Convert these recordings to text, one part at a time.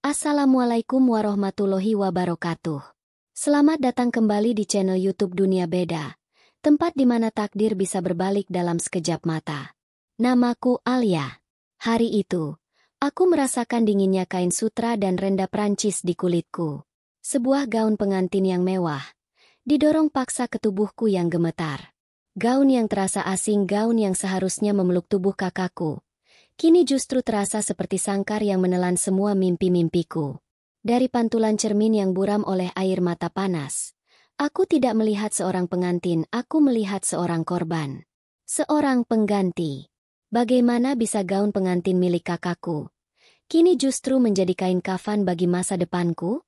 Assalamualaikum warahmatullahi wabarakatuh. Selamat datang kembali di channel YouTube Dunia Beda, tempat di mana takdir bisa berbalik dalam sekejap mata. Namaku Alia. Hari itu, aku merasakan dinginnya kain sutra dan renda Prancis di kulitku. Sebuah gaun pengantin yang mewah, didorong paksa ke tubuhku yang gemetar. Gaun yang terasa asing, gaun yang seharusnya memeluk tubuh kakakku, kini justru terasa seperti sangkar yang menelan semua mimpi-mimpiku. Dari pantulan cermin yang buram oleh air mata panas, aku tidak melihat seorang pengantin, aku melihat seorang korban. Seorang pengganti. Bagaimana bisa gaun pengantin milik kakakku kini justru menjadi kain kafan bagi masa depanku?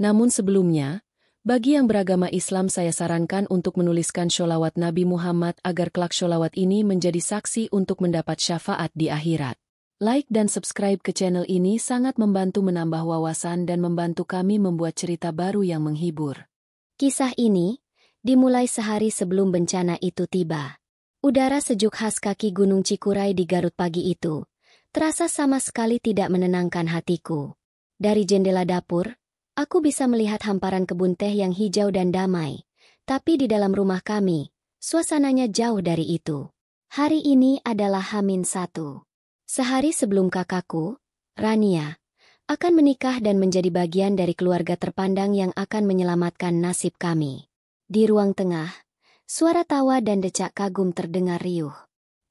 Namun sebelumnya, bagi yang beragama Islam saya sarankan untuk menuliskan sholawat Nabi Muhammad agar kelak sholawat ini menjadi saksi untuk mendapat syafaat di akhirat. Like dan subscribe ke channel ini sangat membantu menambah wawasan dan membantu kami membuat cerita baru yang menghibur. Kisah ini dimulai sehari sebelum bencana itu tiba. Udara sejuk khas kaki Gunung Cikuray di Garut pagi itu terasa sama sekali tidak menenangkan hatiku. Dari jendela dapur, aku bisa melihat hamparan kebun teh yang hijau dan damai, tapi di dalam rumah kami, suasananya jauh dari itu. Hari ini adalah H-1. Sehari sebelum kakakku, Rania, akan menikah dan menjadi bagian dari keluarga terpandang yang akan menyelamatkan nasib kami. Di ruang tengah, suara tawa dan decak kagum terdengar riuh.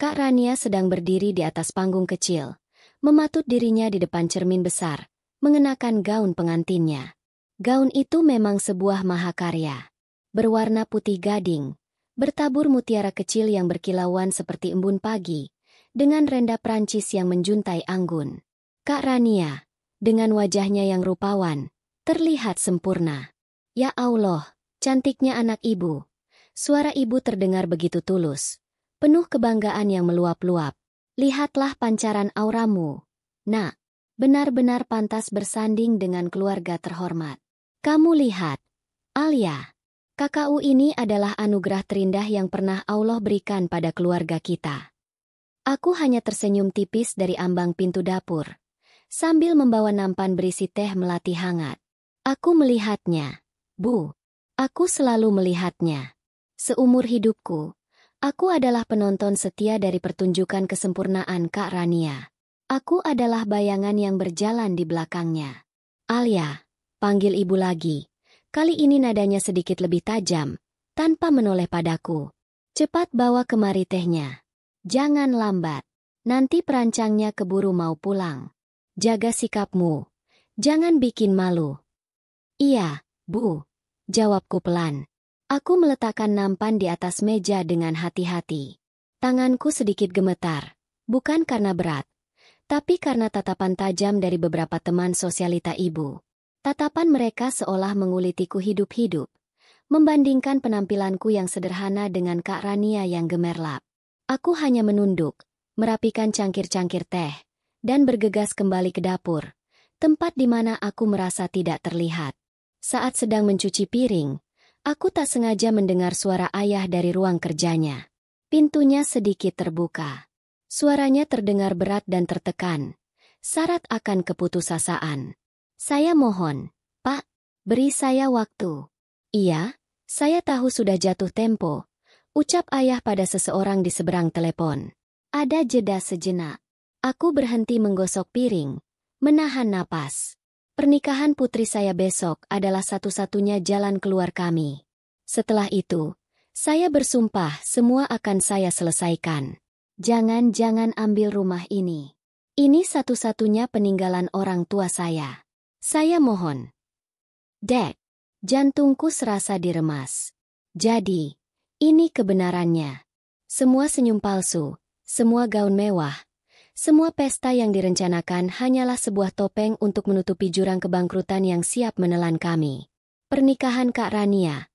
Kak Rania sedang berdiri di atas panggung kecil, mematut dirinya di depan cermin besar, mengenakan gaun pengantinnya. Gaun itu memang sebuah mahakarya. Berwarna putih gading, bertabur mutiara kecil yang berkilauan seperti embun pagi, dengan renda Prancis yang menjuntai anggun. Kak Rania, dengan wajahnya yang rupawan, terlihat sempurna. Ya Allah, cantiknya anak ibu. Suara ibu terdengar begitu tulus, penuh kebanggaan yang meluap-luap. Lihatlah pancaran auramu. Nak, benar-benar pantas bersanding dengan keluarga terhormat. Kamu lihat, Alia, KKU ini adalah anugerah terindah yang pernah Allah berikan pada keluarga kita. Aku hanya tersenyum tipis dari ambang pintu dapur, sambil membawa nampan berisi teh melati hangat. Aku melihatnya, Bu. Aku selalu melihatnya. Seumur hidupku, aku adalah penonton setia dari pertunjukan kesempurnaan Kak Rania. Aku adalah bayangan yang berjalan di belakangnya. Alia, panggil ibu lagi. Kali ini nadanya sedikit lebih tajam, tanpa menoleh padaku. Cepat bawa kemari tehnya. Jangan lambat. Nanti perancangnya keburu mau pulang. Jaga sikapmu. Jangan bikin malu. Iya, Bu. Jawabku pelan. Aku meletakkan nampan di atas meja dengan hati-hati. Tanganku sedikit gemetar, bukan karena berat, tapi karena tatapan tajam dari beberapa teman sosialita ibu. Tatapan mereka seolah mengulitiku hidup-hidup, membandingkan penampilanku yang sederhana dengan Kak Rania yang gemerlap. Aku hanya menunduk, merapikan cangkir-cangkir teh, dan bergegas kembali ke dapur, tempat di mana aku merasa tidak terlihat. Saat sedang mencuci piring, aku tak sengaja mendengar suara ayah dari ruang kerjanya. Pintunya sedikit terbuka. Suaranya terdengar berat dan tertekan, syarat akan keputusasaan. Saya mohon, Pak, beri saya waktu. Iya, saya tahu sudah jatuh tempo, ucap ayah pada seseorang di seberang telepon. Ada jeda sejenak. Aku berhenti menggosok piring, menahan napas. Pernikahan putri saya besok adalah satu-satunya jalan keluar kami. Setelah itu, saya bersumpah semua akan saya selesaikan. Jangan ambil rumah ini. Ini satu-satunya peninggalan orang tua saya. Saya mohon. Dek, jantungku serasa diremas. Jadi, ini kebenarannya. Semua senyum palsu, semua gaun mewah, semua pesta yang direncanakan hanyalah sebuah topeng untuk menutupi jurang kebangkrutan yang siap menelan kami. Pernikahan Kak Rania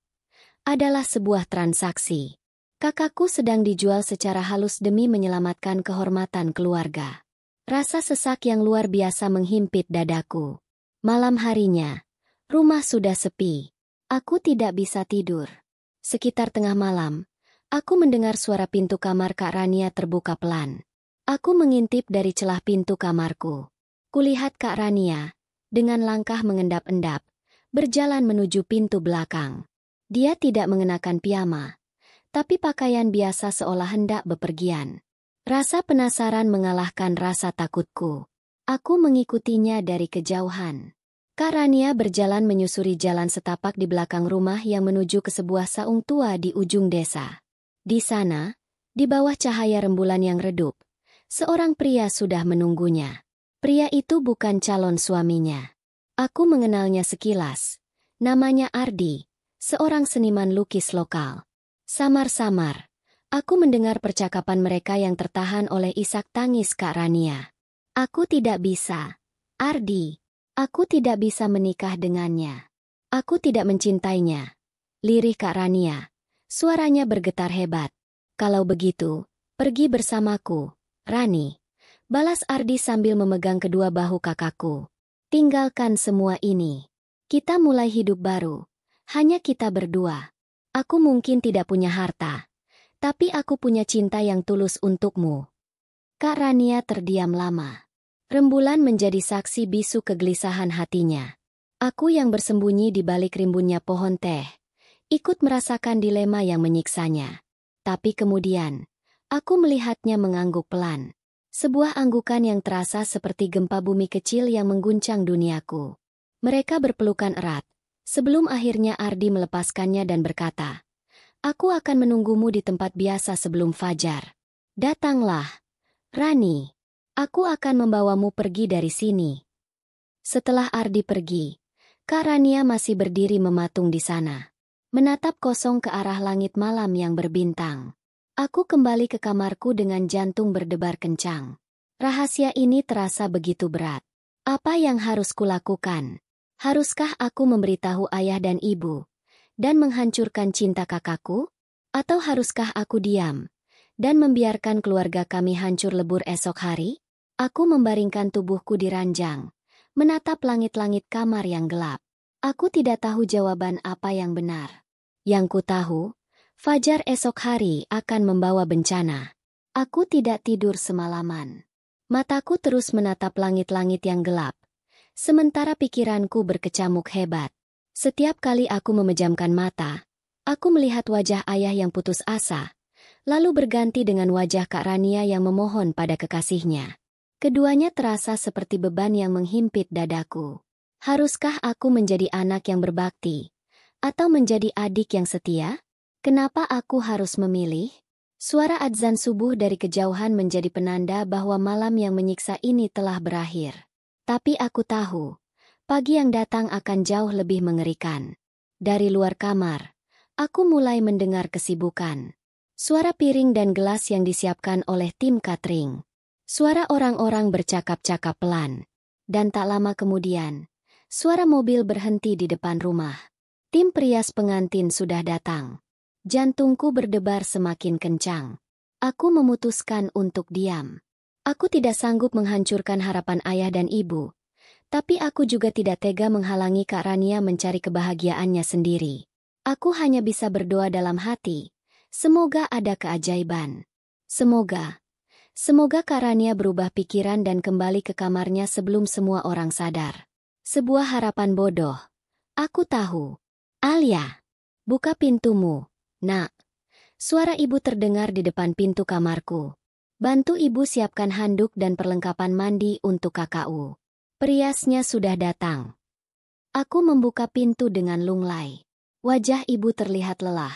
adalah sebuah transaksi. Kakakku sedang dijual secara halus demi menyelamatkan kehormatan keluarga. Rasa sesak yang luar biasa menghimpit dadaku. Malam harinya, rumah sudah sepi. Aku tidak bisa tidur. Sekitar tengah malam, aku mendengar suara pintu kamar Kak Rania terbuka pelan. Aku mengintip dari celah pintu kamarku. Kulihat Kak Rania, dengan langkah mengendap-endap, berjalan menuju pintu belakang. Dia tidak mengenakan piyama, tapi pakaian biasa seolah hendak bepergian. Rasa penasaran mengalahkan rasa takutku. Aku mengikutinya dari kejauhan. Kak Rania berjalan menyusuri jalan setapak di belakang rumah yang menuju ke sebuah saung tua di ujung desa. Di sana, di bawah cahaya rembulan yang redup, seorang pria sudah menunggunya. Pria itu bukan calon suaminya. Aku mengenalnya sekilas. Namanya Ardi, seorang seniman lukis lokal. Samar-samar, aku mendengar percakapan mereka yang tertahan oleh isak tangis Kak Rania. Aku tidak bisa. Ardi, aku tidak bisa menikah dengannya. Aku tidak mencintainya. Lirih Kak Rania. Suaranya bergetar hebat. Kalau begitu, pergi bersamaku, Rani. Balas Ardi sambil memegang kedua bahu kakakku. Tinggalkan semua ini. Kita mulai hidup baru. Hanya kita berdua. Aku mungkin tidak punya harta. Tapi aku punya cinta yang tulus untukmu. Kak Rania terdiam lama. Rembulan menjadi saksi bisu kegelisahan hatinya. Aku yang bersembunyi di balik rimbunnya pohon teh, ikut merasakan dilema yang menyiksanya. Tapi kemudian, aku melihatnya mengangguk pelan. Sebuah anggukan yang terasa seperti gempa bumi kecil yang mengguncang duniaku. Mereka berpelukan erat, sebelum akhirnya Ardi melepaskannya dan berkata, "Aku akan menunggumu di tempat biasa sebelum fajar. Datanglah, Rani. Aku akan membawamu pergi dari sini." Setelah Ardi pergi, Kak Rania masih berdiri mematung di sana, menatap kosong ke arah langit malam yang berbintang. Aku kembali ke kamarku dengan jantung berdebar kencang. Rahasia ini terasa begitu berat. Apa yang harus kulakukan? Haruskah aku memberitahu ayah dan ibu, dan menghancurkan cinta kakakku? Atau haruskah aku diam, dan membiarkan keluarga kami hancur lebur esok hari? Aku membaringkan tubuhku di ranjang, menatap langit-langit kamar yang gelap. Aku tidak tahu jawaban apa yang benar. Yang ku tahu, fajar esok hari akan membawa bencana. Aku tidak tidur semalaman. Mataku terus menatap langit-langit yang gelap, sementara pikiranku berkecamuk hebat. Setiap kali aku memejamkan mata, aku melihat wajah ayah yang putus asa, lalu berganti dengan wajah Kak Rania yang memohon pada kekasihnya. Keduanya terasa seperti beban yang menghimpit dadaku. Haruskah aku menjadi anak yang berbakti, atau menjadi adik yang setia? Kenapa aku harus memilih? Suara adzan subuh dari kejauhan menjadi penanda bahwa malam yang menyiksa ini telah berakhir. Tapi aku tahu, pagi yang datang akan jauh lebih mengerikan. Dari luar kamar, aku mulai mendengar kesibukan. Suara piring dan gelas yang disiapkan oleh tim catering. Suara orang-orang bercakap-cakap pelan. Dan tak lama kemudian, suara mobil berhenti di depan rumah. Tim perias pengantin sudah datang. Jantungku berdebar semakin kencang. Aku memutuskan untuk diam. Aku tidak sanggup menghancurkan harapan ayah dan ibu. Tapi aku juga tidak tega menghalangi Kak Rania mencari kebahagiaannya sendiri. Aku hanya bisa berdoa dalam hati. Semoga ada keajaiban. Semoga Kak Rania berubah pikiran dan kembali ke kamarnya sebelum semua orang sadar. Sebuah harapan bodoh. Aku tahu. Alia, buka pintumu. Nak, suara ibu terdengar di depan pintu kamarku. Bantu ibu siapkan handuk dan perlengkapan mandi untuk kakakku. Periasnya sudah datang. Aku membuka pintu dengan lunglai. Wajah ibu terlihat lelah,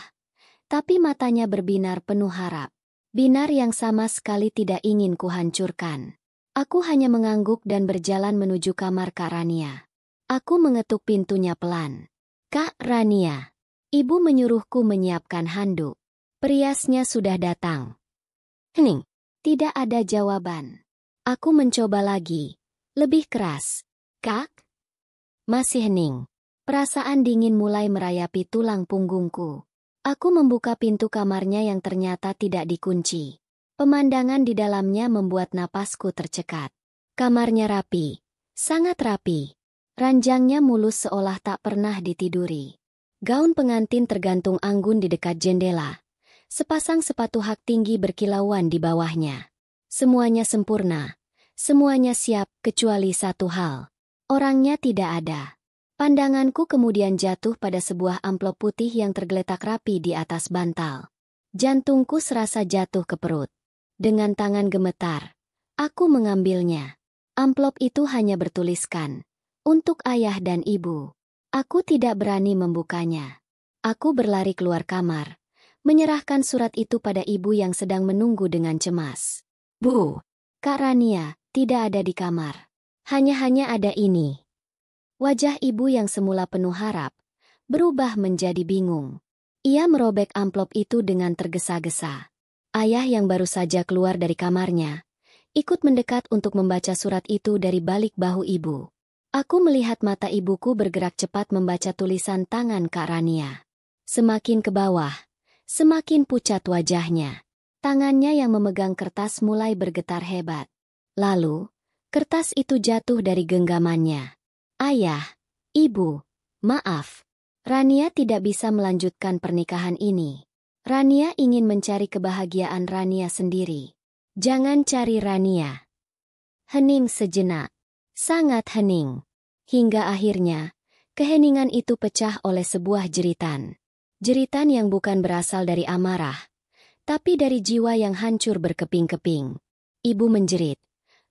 tapi matanya berbinar penuh harap. Binar yang sama sekali tidak ingin kuhancurkan. Aku hanya mengangguk dan berjalan menuju kamar Kak Rania. Aku mengetuk pintunya pelan. "Kak Rania." Ibu menyuruhku menyiapkan handuk. Periasnya sudah datang. Hening. Tidak ada jawaban. Aku mencoba lagi. Lebih keras. "Kak?" Masih hening. Perasaan dingin mulai merayapi tulang punggungku. Aku membuka pintu kamarnya yang ternyata tidak dikunci. Pemandangan di dalamnya membuat napasku tercekat. Kamarnya rapi. Sangat rapi. Ranjangnya mulus seolah tak pernah ditiduri. Gaun pengantin tergantung anggun di dekat jendela. Sepasang sepatu hak tinggi berkilauan di bawahnya. Semuanya sempurna. Semuanya siap kecuali satu hal. Orangnya tidak ada. Pandanganku kemudian jatuh pada sebuah amplop putih yang tergeletak rapi di atas bantal. Jantungku serasa jatuh ke perut. Dengan tangan gemetar, aku mengambilnya. Amplop itu hanya bertuliskan, "Untuk ayah dan ibu." Aku tidak berani membukanya. Aku berlari keluar kamar, menyerahkan surat itu pada ibu yang sedang menunggu dengan cemas. "Bu, Kak Rania tidak ada di kamar. Hanya ada ini." Wajah ibu yang semula penuh harap, berubah menjadi bingung. Ia merobek amplop itu dengan tergesa-gesa. Ayah yang baru saja keluar dari kamarnya, ikut mendekat untuk membaca surat itu dari balik bahu ibu. Aku melihat mata ibuku bergerak cepat membaca tulisan tangan Kak Rania. Semakin ke bawah, semakin pucat wajahnya. Tangannya yang memegang kertas mulai bergetar hebat. Lalu, kertas itu jatuh dari genggamannya. "Ayah, ibu, maaf. Rania tidak bisa melanjutkan pernikahan ini. Rania ingin mencari kebahagiaan Rania sendiri. Jangan cari Rania." Hening sejenak. Sangat hening. Hingga akhirnya, keheningan itu pecah oleh sebuah jeritan. Jeritan yang bukan berasal dari amarah, tapi dari jiwa yang hancur berkeping-keping. Ibu menjerit,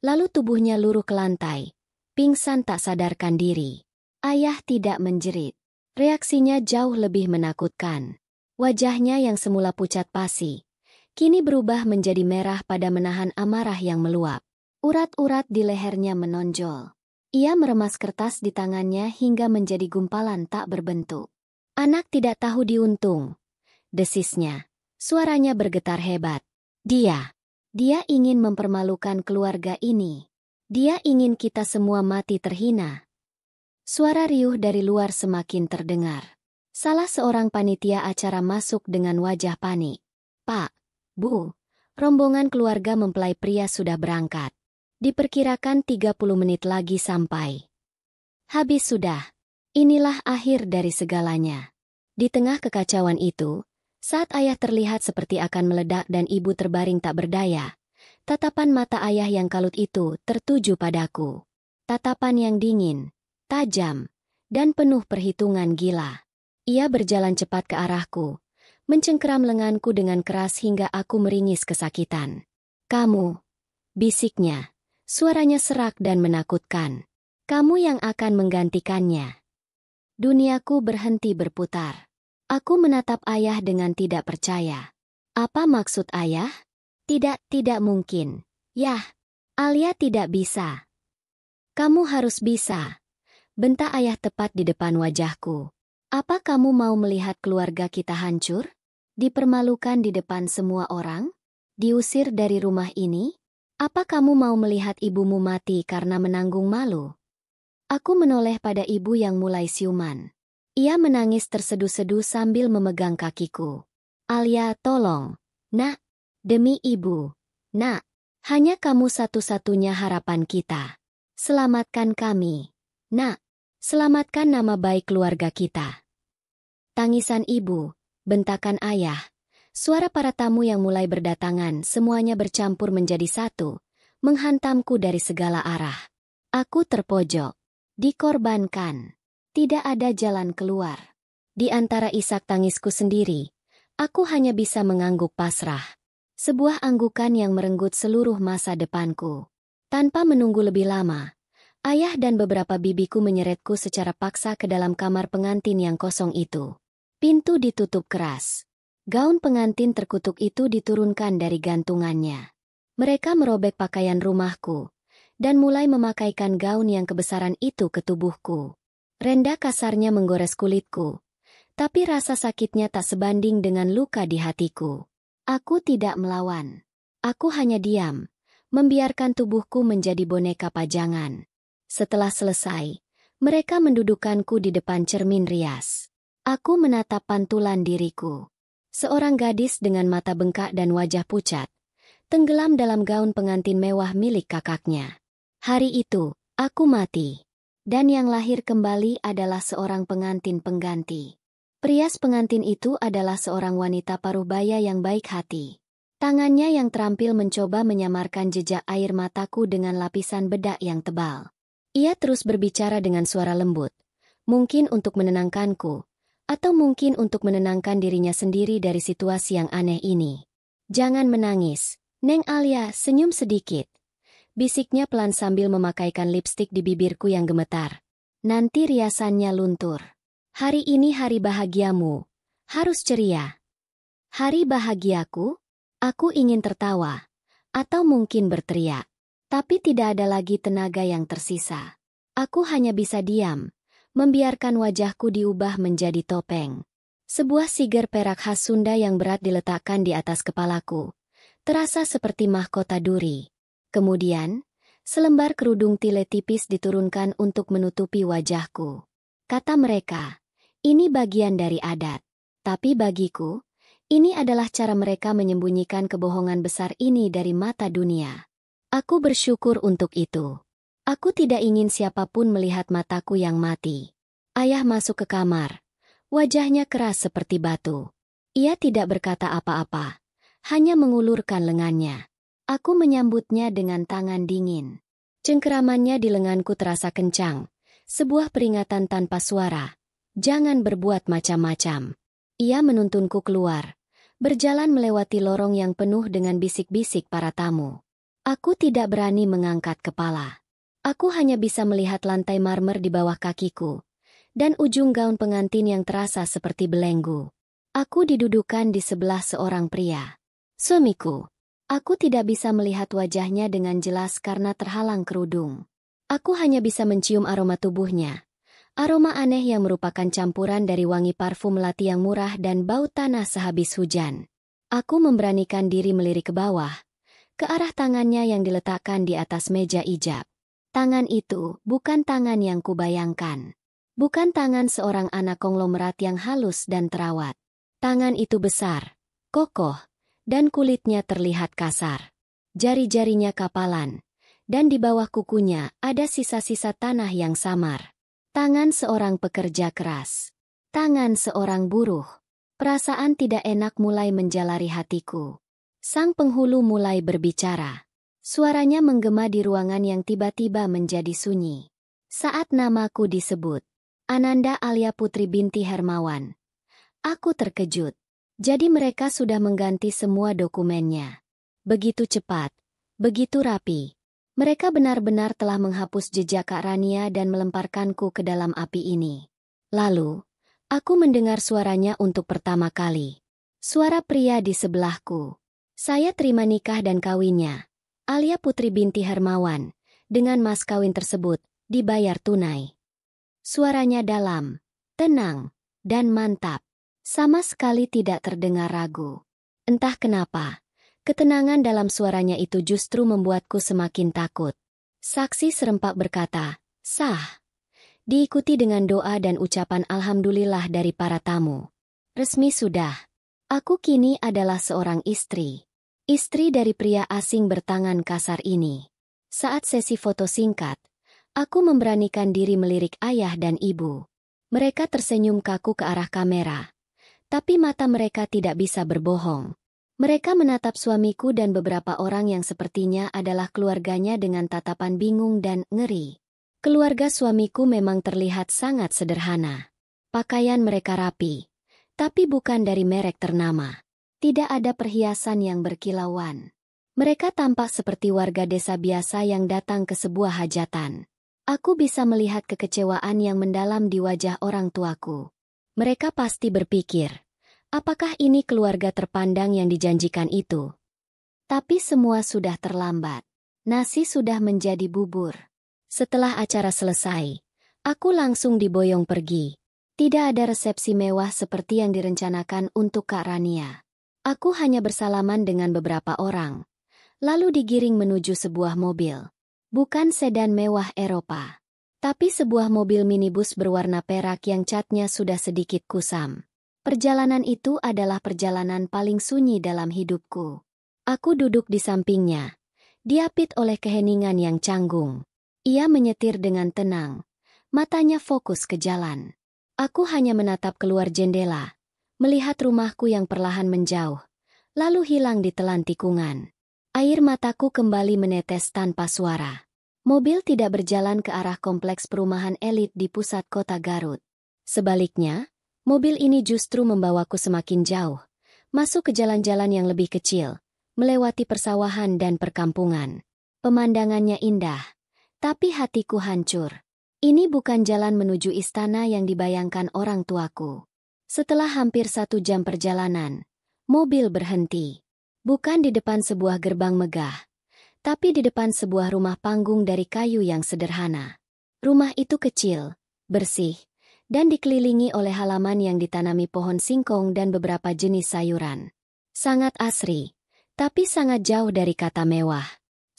lalu tubuhnya luruh ke lantai, pingsan tak sadarkan diri. Ayah tidak menjerit. Reaksinya jauh lebih menakutkan. Wajahnya yang semula pucat pasi, kini berubah menjadi merah pada menahan amarah yang meluap. Urat-urat di lehernya menonjol. Ia meremas kertas di tangannya hingga menjadi gumpalan tak berbentuk. "Anak tidak tahu diuntung," desisnya. Suaranya bergetar hebat. Dia ingin mempermalukan keluarga ini. Dia ingin kita semua mati terhina." Suara riuh dari luar semakin terdengar. Salah seorang panitia acara masuk dengan wajah panik. "Pak, Bu, rombongan keluarga mempelai pria sudah berangkat. Diperkirakan 30 menit lagi sampai." Habis sudah. Inilah akhir dari segalanya. Di tengah kekacauan itu, saat ayah terlihat seperti akan meledak dan ibu terbaring tak berdaya, tatapan mata ayah yang kalut itu tertuju padaku. Tatapan yang dingin, tajam, dan penuh perhitungan gila. Ia berjalan cepat ke arahku, mencengkeram lenganku dengan keras hingga aku meringis kesakitan. "Kamu," bisiknya. Suaranya serak dan menakutkan. "Kamu yang akan menggantikannya." Duniaku berhenti berputar. Aku menatap ayah dengan tidak percaya. Apa maksud ayah? Tidak mungkin. Yah, Alia tidak bisa." "Kamu harus bisa," bentak ayah tepat di depan wajahku. "Apa kamu mau melihat keluarga kita hancur? Dipermalukan di depan semua orang? Diusir dari rumah ini? Apa kamu mau melihat ibumu mati karena menanggung malu?" Aku menoleh pada ibu yang mulai siuman. Ia menangis terseduh-seduh sambil memegang kakiku. "Alia, tolong. Nak, demi ibu. Nak, hanya kamu satu-satunya harapan kita. Selamatkan kami. Nak, selamatkan nama baik keluarga kita." Tangisan ibu, bentakan ayah, suara para tamu yang mulai berdatangan semuanya bercampur menjadi satu, menghantamku dari segala arah. Aku terpojok. Dikorbankan. Tidak ada jalan keluar. Di antara isak tangisku sendiri, aku hanya bisa mengangguk pasrah. Sebuah anggukan yang merenggut seluruh masa depanku. Tanpa menunggu lebih lama, ayah dan beberapa bibiku menyeretku secara paksa ke dalam kamar pengantin yang kosong itu. Pintu ditutup keras. Gaun pengantin terkutuk itu diturunkan dari gantungannya. Mereka merobek pakaian rumahku dan mulai memakaikan gaun yang kebesaran itu ke tubuhku. Renda kasarnya menggores kulitku, tapi rasa sakitnya tak sebanding dengan luka di hatiku. Aku tidak melawan. Aku hanya diam, membiarkan tubuhku menjadi boneka pajangan. Setelah selesai, mereka mendudukkanku di depan cermin rias. Aku menatap pantulan diriku. Seorang gadis dengan mata bengkak dan wajah pucat, tenggelam dalam gaun pengantin mewah milik kakaknya. Hari itu, aku mati. Dan yang lahir kembali adalah seorang pengantin pengganti. Prias pengantin itu adalah seorang wanita paruh baya yang baik hati. Tangannya yang terampil mencoba menyamarkan jejak air mataku dengan lapisan bedak yang tebal. Ia terus berbicara dengan suara lembut, mungkin untuk menenangkanku, atau mungkin untuk menenangkan dirinya sendiri dari situasi yang aneh ini. Jangan menangis, Neng Alia, senyum sedikit. Bisiknya pelan sambil memakaikan lipstik di bibirku yang gemetar. Nanti riasannya luntur. Hari ini hari bahagiamu. Harus ceria. Hari bahagiaku? Aku ingin tertawa. Atau mungkin berteriak. Tapi tidak ada lagi tenaga yang tersisa. Aku hanya bisa diam, membiarkan wajahku diubah menjadi topeng. Sebuah siger perak khas Sunda yang berat diletakkan di atas kepalaku. Terasa seperti mahkota duri. Kemudian, selembar kerudung tile tipis diturunkan untuk menutupi wajahku. Kata mereka, ini bagian dari adat. Tapi bagiku, ini adalah cara mereka menyembunyikan kebohongan besar ini dari mata dunia. Aku bersyukur untuk itu. Aku tidak ingin siapapun melihat mataku yang mati. Ayah masuk ke kamar. Wajahnya keras seperti batu. Ia tidak berkata apa-apa, hanya mengulurkan lengannya. Aku menyambutnya dengan tangan dingin. Cengkeramannya di lenganku terasa kencang, sebuah peringatan tanpa suara. Jangan berbuat macam-macam. Ia menuntunku keluar, berjalan melewati lorong yang penuh dengan bisik-bisik para tamu. Aku tidak berani mengangkat kepala. Aku hanya bisa melihat lantai marmer di bawah kakiku, dan ujung gaun pengantin yang terasa seperti belenggu. Aku didudukan di sebelah seorang pria. Suamiku. Aku tidak bisa melihat wajahnya dengan jelas karena terhalang kerudung. Aku hanya bisa mencium aroma tubuhnya. Aroma aneh yang merupakan campuran dari wangi parfum melati yang murah dan bau tanah sehabis hujan. Aku memberanikan diri melirik ke bawah, ke arah tangannya yang diletakkan di atas meja ijab. Tangan itu bukan tangan yang kubayangkan. Bukan tangan seorang anak konglomerat yang halus dan terawat. Tangan itu besar, kokoh, dan kulitnya terlihat kasar. Jari-jarinya kapalan, dan di bawah kukunya ada sisa-sisa tanah yang samar. Tangan seorang pekerja keras. Tangan seorang buruh. Perasaan tidak enak mulai menjalari hatiku. Sang penghulu mulai berbicara. Suaranya menggema di ruangan yang tiba-tiba menjadi sunyi. Saat namaku disebut, Ananda Alia Putri binti Hermawan. Aku terkejut. Jadi mereka sudah mengganti semua dokumennya. Begitu cepat, begitu rapi. Mereka benar-benar telah menghapus jejak Kak Rania dan melemparkanku ke dalam api ini. Lalu, aku mendengar suaranya untuk pertama kali. Suara pria di sebelahku. Saya terima nikah dan kawinnya, Alia Putri binti Hermawan, dengan mas kawin tersebut, dibayar tunai. Suaranya dalam, tenang, dan mantap. Sama sekali tidak terdengar ragu. Entah kenapa, ketenangan dalam suaranya itu justru membuatku semakin takut. Saksi serempak berkata, sah. Diikuti dengan doa dan ucapan alhamdulillah dari para tamu. Resmi sudah. Aku kini adalah seorang istri. Istri dari pria asing bertangan kasar ini. Saat sesi foto singkat, aku memberanikan diri melirik ayah dan ibu. Mereka tersenyum kaku ke arah kamera. Tapi mata mereka tidak bisa berbohong. Mereka menatap suamiku dan beberapa orang yang sepertinya adalah keluarganya dengan tatapan bingung dan ngeri. Keluarga suamiku memang terlihat sangat sederhana. Pakaian mereka rapi, tapi bukan dari merek ternama. Tidak ada perhiasan yang berkilauan. Mereka tampak seperti warga desa biasa yang datang ke sebuah hajatan. Aku bisa melihat kekecewaan yang mendalam di wajah orang tuaku. Mereka pasti berpikir, apakah ini keluarga terpandang yang dijanjikan itu? Tapi semua sudah terlambat. Nasi sudah menjadi bubur. Setelah acara selesai, aku langsung diboyong pergi. Tidak ada resepsi mewah seperti yang direncanakan untuk Kak Rania. Aku hanya bersalaman dengan beberapa orang, lalu digiring menuju sebuah mobil. Bukan sedan mewah Eropa, tapi sebuah mobil minibus berwarna perak yang catnya sudah sedikit kusam. Perjalanan itu adalah perjalanan paling sunyi dalam hidupku. Aku duduk di sampingnya, diapit oleh keheningan yang canggung. Ia menyetir dengan tenang, matanya fokus ke jalan. Aku hanya menatap keluar jendela, melihat rumahku yang perlahan menjauh, lalu hilang di telan tikungan. Air mataku kembali menetes tanpa suara. Mobil tidak berjalan ke arah kompleks perumahan elit di pusat kota Garut. Sebaliknya, mobil ini justru membawaku semakin jauh, masuk ke jalan-jalan yang lebih kecil, melewati persawahan dan perkampungan. Pemandangannya indah, tapi hatiku hancur. Ini bukan jalan menuju istana yang dibayangkan orang tuaku. Setelah hampir 1 jam perjalanan, mobil berhenti. Bukan di depan sebuah gerbang megah, tapi di depan sebuah rumah panggung dari kayu yang sederhana. Rumah itu kecil, bersih, dan dikelilingi oleh halaman yang ditanami pohon singkong dan beberapa jenis sayuran. Sangat asri, tapi sangat jauh dari kata mewah.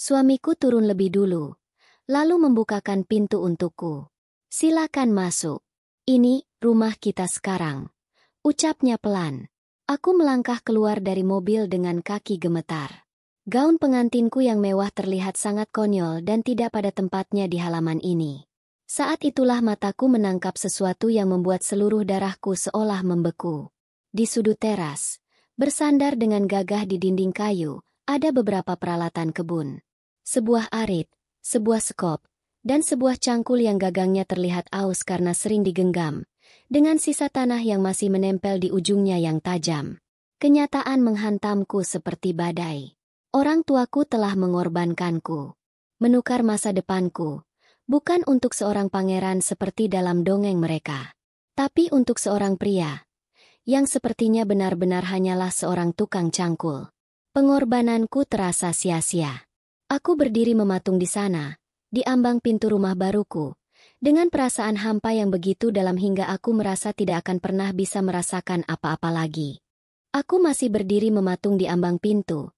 Suamiku turun lebih dulu, lalu membukakan pintu untukku. "Silakan masuk. Ini rumah kita sekarang," ucapnya pelan. Aku melangkah keluar dari mobil dengan kaki gemetar. Gaun pengantinku yang mewah terlihat sangat konyol dan tidak pada tempatnya di halaman ini. Saat itulah mataku menangkap sesuatu yang membuat seluruh darahku seolah membeku. Di sudut teras, bersandar dengan gagah di dinding kayu, ada beberapa peralatan kebun. Sebuah arit, sebuah sekop, dan sebuah cangkul yang gagangnya terlihat aus karena sering digenggam, dengan sisa tanah yang masih menempel di ujungnya yang tajam. Kenyataan menghantamku seperti badai. Orang tuaku telah mengorbankanku, menukar masa depanku, bukan untuk seorang pangeran seperti dalam dongeng mereka, tapi untuk seorang pria, yang sepertinya benar-benar hanyalah seorang tukang cangkul. Pengorbananku terasa sia-sia. Aku berdiri mematung di sana, di ambang pintu rumah baruku, dengan perasaan hampa yang begitu dalam hingga aku merasa tidak akan pernah bisa merasakan apa-apa lagi. Aku masih berdiri mematung di ambang pintu,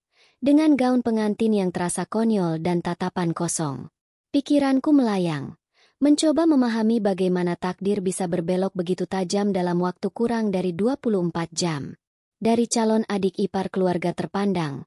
dengan gaun pengantin yang terasa konyol dan tatapan kosong. Pikiranku melayang, mencoba memahami bagaimana takdir bisa berbelok begitu tajam dalam waktu kurang dari 24 jam. Dari calon adik ipar keluarga terpandang,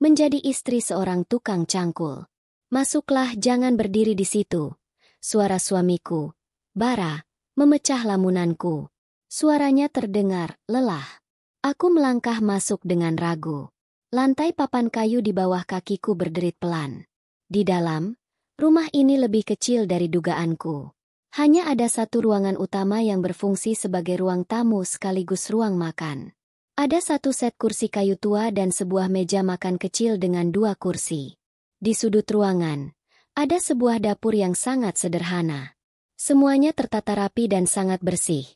menjadi istri seorang tukang cangkul. "Masuklah, jangan berdiri di situ." Suara suamiku, Bara, memecah lamunanku. Suaranya terdengar lelah. Aku melangkah masuk dengan ragu. Lantai papan kayu di bawah kakiku berderit pelan. Di dalam, rumah ini lebih kecil dari dugaanku. Hanya ada satu ruangan utama yang berfungsi sebagai ruang tamu sekaligus ruang makan. Ada satu set kursi kayu tua dan sebuah meja makan kecil dengan 2 kursi. Di sudut ruangan, ada sebuah dapur yang sangat sederhana. Semuanya tertata rapi dan sangat bersih.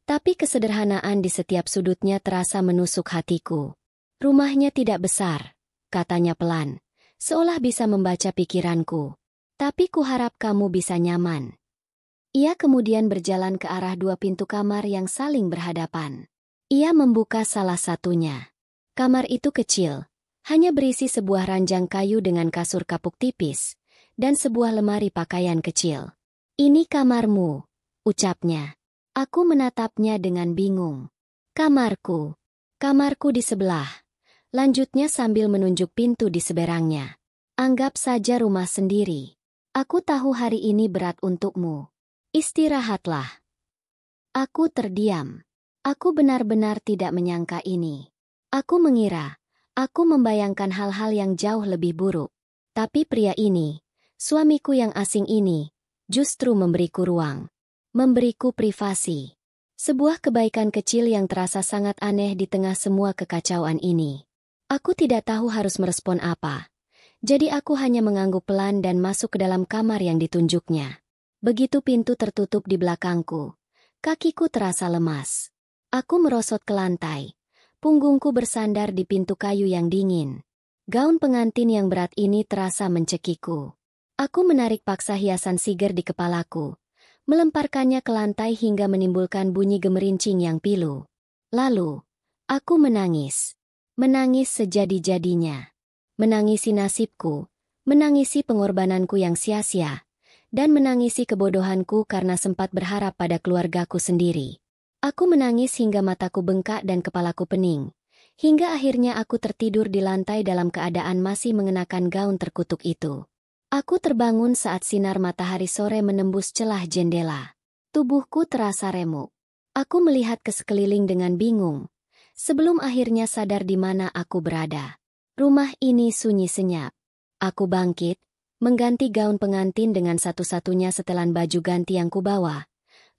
Tapi kesederhanaan di setiap sudutnya terasa menusuk hatiku. "Rumahnya tidak besar," katanya pelan, seolah bisa membaca pikiranku. "Tapi kuharap kamu bisa nyaman." Ia kemudian berjalan ke arah 2 pintu kamar yang saling berhadapan. Ia membuka salah satunya. Kamar itu kecil, hanya berisi sebuah ranjang kayu dengan kasur kapuk tipis, dan sebuah lemari pakaian kecil. "Ini kamarmu," ucapnya. Aku menatapnya dengan bingung. "Kamarku. Kamarku di sebelah," lanjutnya sambil menunjuk pintu di seberangnya. "Anggap saja rumah sendiri. Aku tahu hari ini berat untukmu. Istirahatlah." Aku terdiam. Aku benar-benar tidak menyangka ini. Aku mengira, aku membayangkan hal-hal yang jauh lebih buruk. Tapi pria ini, suamiku yang asing ini, justru memberiku ruang. Memberiku privasi. Sebuah kebaikan kecil yang terasa sangat aneh di tengah semua kekacauan ini. Aku tidak tahu harus merespon apa. Jadi aku hanya mengangguk pelan dan masuk ke dalam kamar yang ditunjuknya. Begitu pintu tertutup di belakangku, kakiku terasa lemas. Aku merosot ke lantai. Punggungku bersandar di pintu kayu yang dingin. Gaun pengantin yang berat ini terasa mencekiku. Aku menarik paksa hiasan siger di kepalaku, melemparkannya ke lantai hingga menimbulkan bunyi gemerincing yang pilu. Lalu, aku menangis. Menangis sejadi-jadinya. Menangisi nasibku, menangisi pengorbananku yang sia-sia, dan menangisi kebodohanku karena sempat berharap pada keluargaku sendiri. Aku menangis hingga mataku bengkak dan kepalaku pening, hingga akhirnya aku tertidur di lantai dalam keadaan masih mengenakan gaun terkutuk itu. Aku terbangun saat sinar matahari sore menembus celah jendela. Tubuhku terasa remuk. Aku melihat ke sekeliling dengan bingung, sebelum akhirnya sadar di mana aku berada. Rumah ini sunyi senyap. Aku bangkit, mengganti gaun pengantin dengan satu-satunya setelan baju ganti yang kubawa,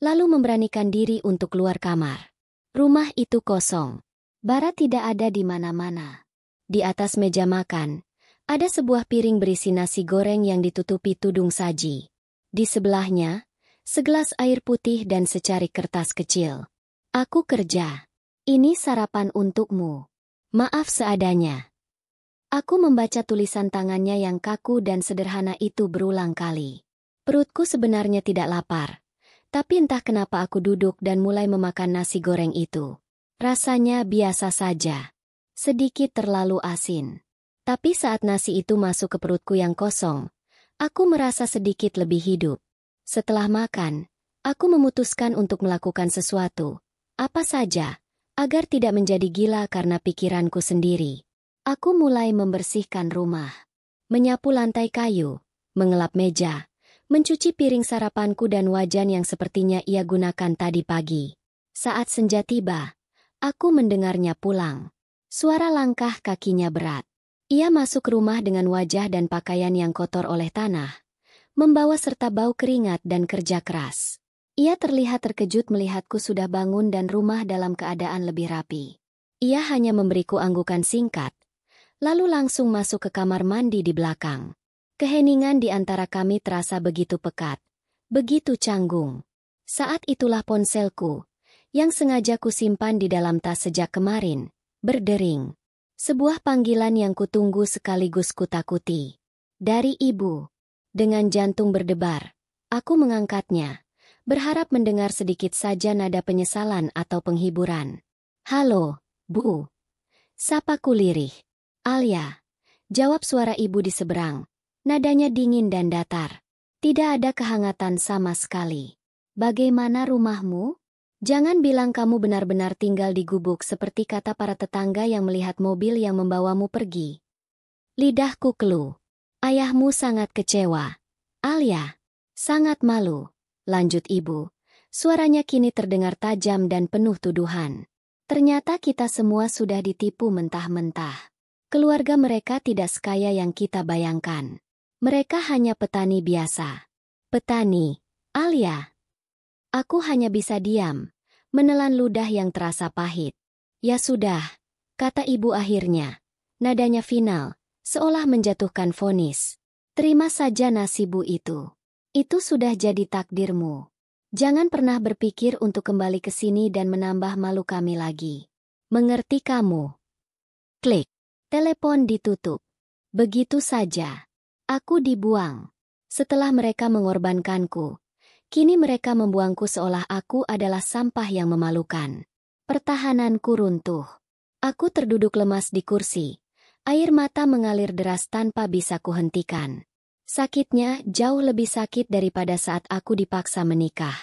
lalu memberanikan diri untuk keluar kamar. Rumah itu kosong. Bara tidak ada di mana-mana. Di atas meja makan, ada sebuah piring berisi nasi goreng yang ditutupi tudung saji. Di sebelahnya, segelas air putih dan secarik kertas kecil. Aku kerja. Ini sarapan untukmu. Maaf seadanya. Aku membaca tulisan tangannya yang kaku dan sederhana itu berulang kali. Perutku sebenarnya tidak lapar, tapi entah kenapa aku duduk dan mulai memakan nasi goreng itu. Rasanya biasa saja. Sedikit terlalu asin. Tapi saat nasi itu masuk ke perutku yang kosong, aku merasa sedikit lebih hidup. Setelah makan, aku memutuskan untuk melakukan sesuatu, apa saja, agar tidak menjadi gila karena pikiranku sendiri. Aku mulai membersihkan rumah, menyapu lantai kayu, mengelap meja, mencuci piring sarapanku dan wajan yang sepertinya ia gunakan tadi pagi. Saat senja tiba, aku mendengarnya pulang. Suara langkah kakinya berat. Ia masuk rumah dengan wajah dan pakaian yang kotor oleh tanah, membawa serta bau keringat dan kerja keras. Ia terlihat terkejut melihatku sudah bangun dan rumah dalam keadaan lebih rapi. Ia hanya memberiku anggukan singkat, lalu langsung masuk ke kamar mandi di belakang. Keheningan di antara kami terasa begitu pekat, begitu canggung. Saat itulah ponselku, yang sengaja kusimpan di dalam tas sejak kemarin, berdering. Sebuah panggilan yang kutunggu sekaligus kutakuti. Dari ibu. Dengan jantung berdebar, aku mengangkatnya, berharap mendengar sedikit saja nada penyesalan atau penghiburan. Halo, Bu. Sapaku lirih. Alia. Jawab suara ibu di seberang. Nadanya dingin dan datar. Tidak ada kehangatan sama sekali. Bagaimana rumahmu? Jangan bilang kamu benar-benar tinggal di gubuk seperti kata para tetangga yang melihat mobil yang membawamu pergi. Lidahku keluh. Ayahmu sangat kecewa. Alia. Sangat malu. Lanjut ibu. Suaranya kini terdengar tajam dan penuh tuduhan. Ternyata kita semua sudah ditipu mentah-mentah. Keluarga mereka tidak sekaya yang kita bayangkan. Mereka hanya petani biasa. Petani. Alia. Aku hanya bisa diam, menelan ludah yang terasa pahit. Ya sudah, kata ibu akhirnya. Nadanya final, seolah menjatuhkan vonis. Terima saja nasibmu itu. Itu sudah jadi takdirmu. Jangan pernah berpikir untuk kembali ke sini dan menambah malu kami lagi. Mengerti kamu? Klik. Telepon ditutup. Begitu saja. Aku dibuang. Setelah mereka mengorbankanku, kini mereka membuangku seolah aku adalah sampah yang memalukan. Pertahananku runtuh. Aku terduduk lemas di kursi. Air mata mengalir deras tanpa bisa kuhentikan. Sakitnya jauh lebih sakit daripada saat aku dipaksa menikah.